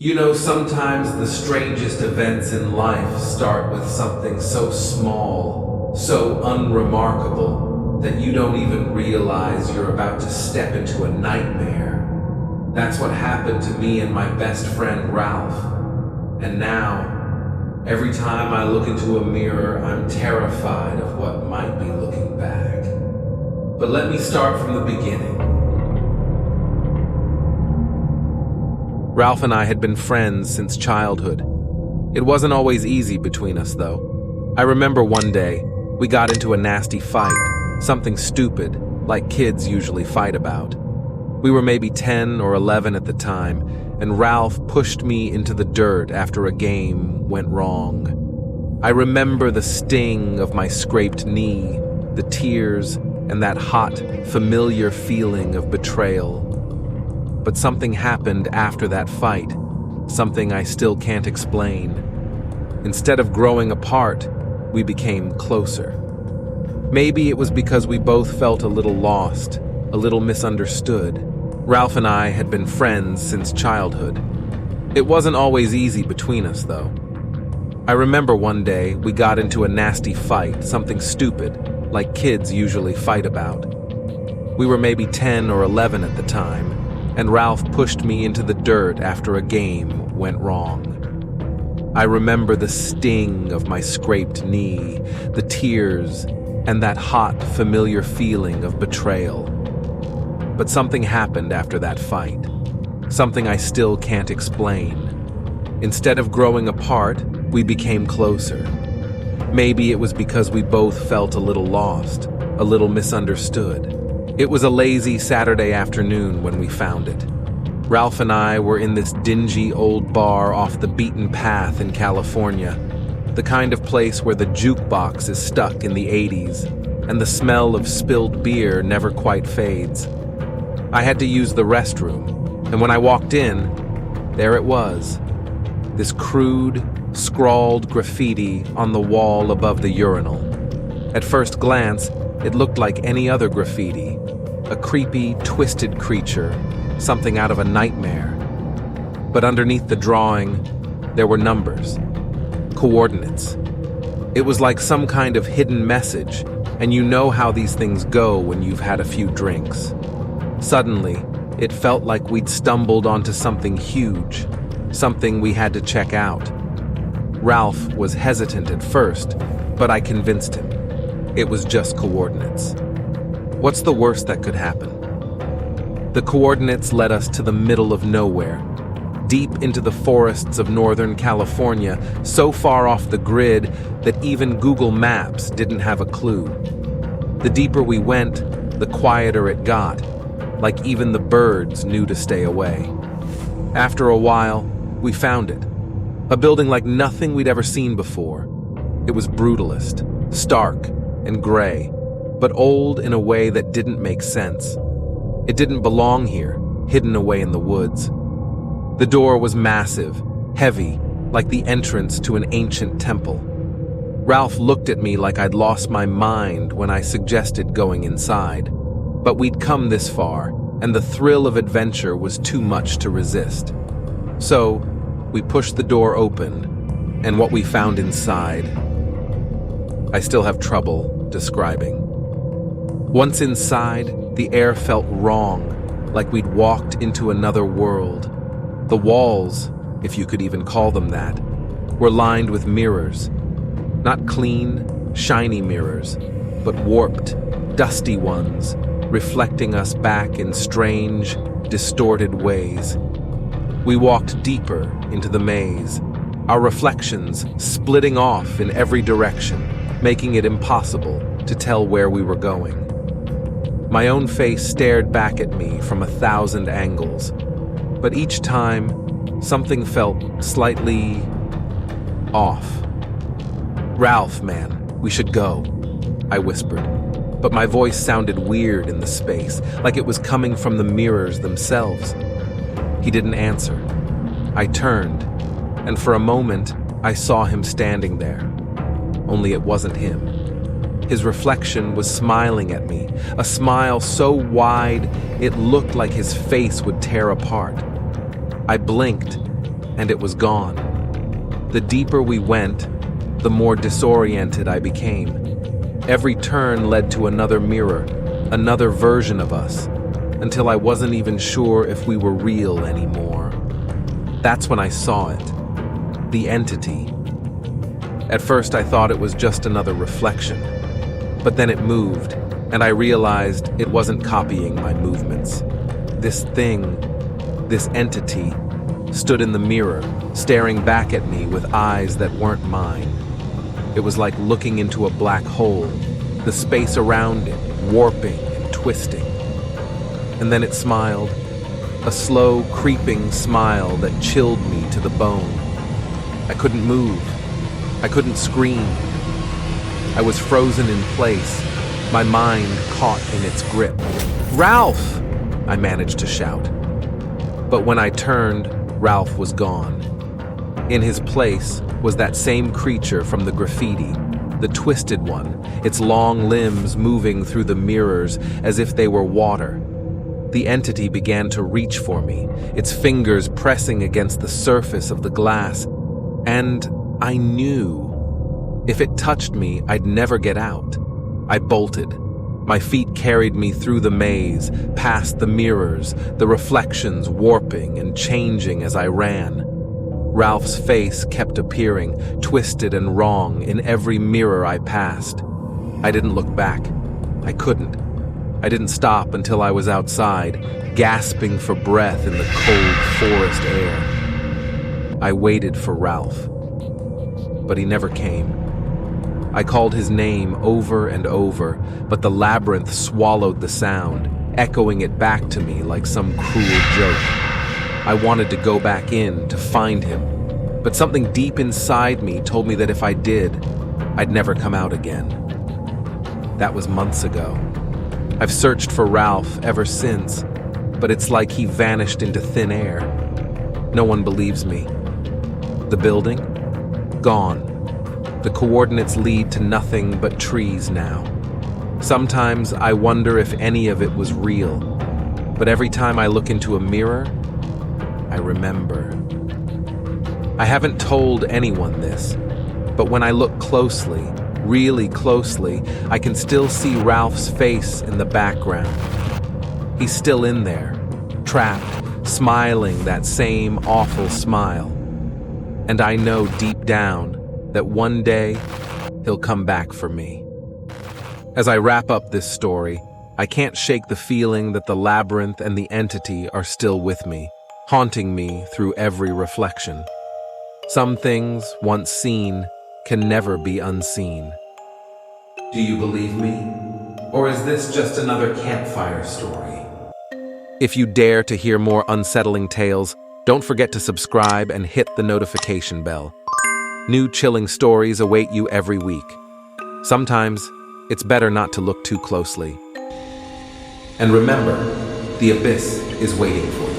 Sometimes the strangest events in life start with something so small, so unremarkable, that you don't even realize you're about to step into a nightmare. That's what happened to me and my best friend Ralph. And now, every time I look into a mirror, I'm terrified of what might be looking back. But let me start from the beginning. Ralph and I had been friends since childhood. It wasn't always easy between us, though. I remember one day, we got into a nasty fight, something stupid, like kids usually fight about. We were maybe 10 or 11 at the time, and Ralph pushed me into the dirt after a game went wrong. I remember the sting of my scraped knee, the tears, and that hot, familiar feeling of betrayal. But something happened after that fight, something I still can't explain. Instead of growing apart, we became closer. Maybe it was because we both felt a little lost, a little misunderstood. Ralph and I had been friends since childhood. It wasn't always easy between us, though. I remember one day we got into a nasty fight, something stupid, like kids usually fight about. We were maybe 10 or 11 at the time, and Ralph pushed me into the dirt after a game went wrong. I remember the sting of my scraped knee, the tears, and that hot, familiar feeling of betrayal. But something happened after that fight, something I still can't explain. Instead of growing apart, we became closer. Maybe it was because we both felt a little lost, a little misunderstood. It was a lazy Saturday afternoon when we found it. Ralph and I were in this dingy old bar off the beaten path in California, the kind of place where the jukebox is stuck in the 80s, and the smell of spilled beer never quite fades. I had to use the restroom, and when I walked in, there it was. This crude, scrawled graffiti on the wall above the urinal. At first glance, it looked like any other graffiti, a creepy, twisted creature, something out of a nightmare. But underneath the drawing, there were numbers, coordinates. It was like some kind of hidden message, and you know how these things go when you've had a few drinks. Suddenly, it felt like we'd stumbled onto something huge, something we had to check out. Ralph was hesitant at first, but I convinced him. It was just coordinates. What's the worst that could happen? The coordinates led us to the middle of nowhere, deep into the forests of Northern California, so far off the grid that even Google Maps didn't have a clue. The deeper we went, the quieter it got, like even the birds knew to stay away. After a while, we found it. A building like nothing we'd ever seen before. It was Brutalist, stark, and gray, but old in a way that didn't make sense. It didn't belong here, hidden away in the woods. The door was massive, heavy, like the entrance to an ancient temple. Ralph looked at me like I'd lost my mind when I suggested going inside. But we'd come this far, and the thrill of adventure was too much to resist. So, we pushed the door open, and what we found inside, I still have trouble describing. Once inside, the air felt wrong, like we'd walked into another world. The walls, if you could even call them that, were lined with mirrors. Not clean, shiny mirrors, but warped, dusty ones, reflecting us back in strange, distorted ways. We walked deeper into the maze, our reflections splitting off in every direction, making it impossible to tell where we were going. My own face stared back at me from 1,000 angles, but each time, something felt slightly off. "Ralph, man, we should go," I whispered, but my voice sounded weird in the space, like it was coming from the mirrors themselves. He didn't answer. I turned, and for a moment, I saw him standing there. Only it wasn't him. His reflection was smiling at me, a smile so wide it looked like his face would tear apart. I blinked, and it was gone. The deeper we went, the more disoriented I became. Every turn led to another mirror, another version of us, until I wasn't even sure if we were real anymore. That's when I saw it, the entity. At first I thought it was just another reflection, but then it moved, and I realized it wasn't copying my movements. This thing, this entity, stood in the mirror, staring back at me with eyes that weren't mine. It was like looking into a black hole, the space around it warping and twisting. And then it smiled, a slow, creeping smile that chilled me to the bone. I couldn't move. I couldn't scream. I was frozen in place, my mind caught in its grip. "Ralph!" I managed to shout. But when I turned, Ralph was gone. In his place was that same creature from the graffiti, the twisted one, its long limbs moving through the mirrors as if they were water. The entity began to reach for me, its fingers pressing against the surface of the glass, and I knew if it touched me, I'd never get out. I bolted. My feet carried me through the maze, past the mirrors, the reflections warping and changing as I ran. Ralph's face kept appearing, twisted and wrong, in every mirror I passed. I didn't look back. I couldn't. I didn't stop until I was outside, gasping for breath in the cold forest air. I waited for Ralph, but he never came. I called his name over and over, but the labyrinth swallowed the sound, echoing it back to me like some cruel joke. I wanted to go back in to find him, but something deep inside me told me that if I did, I'd never come out again. That was months ago. I've searched for Ralph ever since, but it's like he vanished into thin air. No one believes me. The building? Gone. The coordinates lead to nothing but trees now. Sometimes I wonder if any of it was real, but every time I look into a mirror, I remember. I haven't told anyone this, but when I look closely, really closely, I can still see Ralph's face in the background. He's still in there, trapped, smiling that same awful smile. And I know deep down that one day he'll come back for me. As I wrap up this story, I can't shake the feeling that the labyrinth and the entity are still with me, haunting me through every reflection. Some things, once seen, can never be unseen. Do you believe me? Or is this just another campfire story? If you dare to hear more unsettling tales, don't forget to subscribe and hit the notification bell. New chilling stories await you every week. Sometimes, it's better not to look too closely. And remember, the abyss is waiting for you.